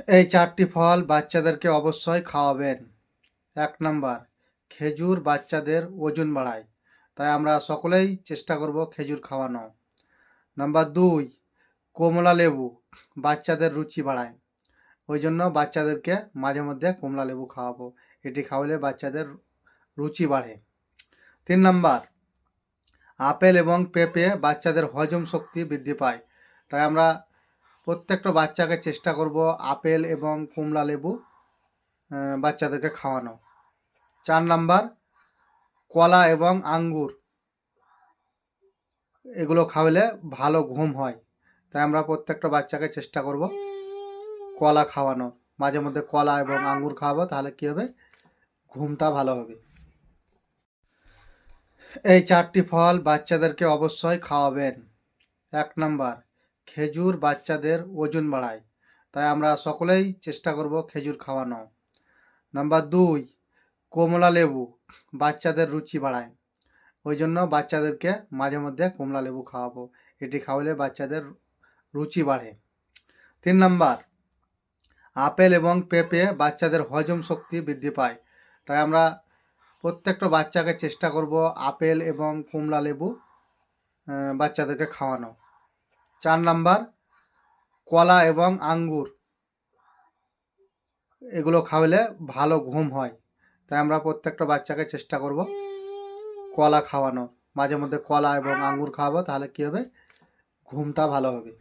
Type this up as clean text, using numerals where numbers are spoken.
এই চারটি ফল বাচ্চাদেরকে অবশ্যই খাওয়াবেন। ১ নাম্বার, খেজুর বাচ্চাদের ওজন বাড়ায়, তাই আমরা সকলেই চেষ্টা করব খেজুর খাওয়ানো। নাম্বার ২, কমলা লেবু বাচ্চাদের রুচি বাড়ায়, ওই জন্য বাচ্চাদেরকে মাঝে মধ্যে কমলা লেবু খাওয়াবো। এটি খাওয়ালে বাচ্চাদের রুচি বাড়ে। ৩ নাম্বার, আপেল এবং পেঁপে বাচ্চাদের হজম শক্তি বৃদ্ধি পায়, তাই আমরা প্রত্যেকটা বাচ্চাকে চেষ্টা করব আপেল এবং কমলা লেবু বাচ্চাদেরকে খাওয়ানো। ৪ নাম্বার, কলা এবং আঙ্গুর এগুলো খাওয়ালে ভালো ঘুম হয়, তাই আমরা প্রত্যেকটা বাচ্চাকে চেষ্টা করব কলা খাওয়ানো। মাঝে মধ্যে কলা এবং আঙ্গুর খাওয়াবো, তাহলে কী হবে, ঘুমটা ভালো হবে। এই চারটি ফল বাচ্চাদেরকে অবশ্যই খাওয়াবেন। ১ নাম্বার, খেজুর বাচ্চাদের ওজন বাড়ায়, তাই আমরা সকলেই চেষ্টা করব খেজুর খাওয়ানো। নাম্বার ২, কমলা লেবু বাচ্চাদের রুচি বাড়ায়, ওই জন্য বাচ্চাদেরকে মাঝে মধ্যে কমলা লেবু খাওয়াবো। এটি খাওয়ালে বাচ্চাদের রুচি বাড়ে। ৩ নাম্বার, আপেল এবং পেঁপে বাচ্চাদের হজম শক্তি বৃদ্ধি পায়, তাই আমরা প্রত্যেকটা বাচ্চাকে চেষ্টা করব আপেল এবং কমলা লেবু বাচ্চাদেরকে খাওয়ানো। ৪ নাম্বার, কলা এবং আঙ্গুর এগুলো খাওয়ালে ভালো ঘুম হয়, তাই আমরা প্রত্যেকটা বাচ্চাকে চেষ্টা করব কলা খাওয়ানো। মাঝে মধ্যে কলা এবং আঙ্গুর খাওয়াবো, তাহলে কী হবে, ঘুমটা ভালো হবে।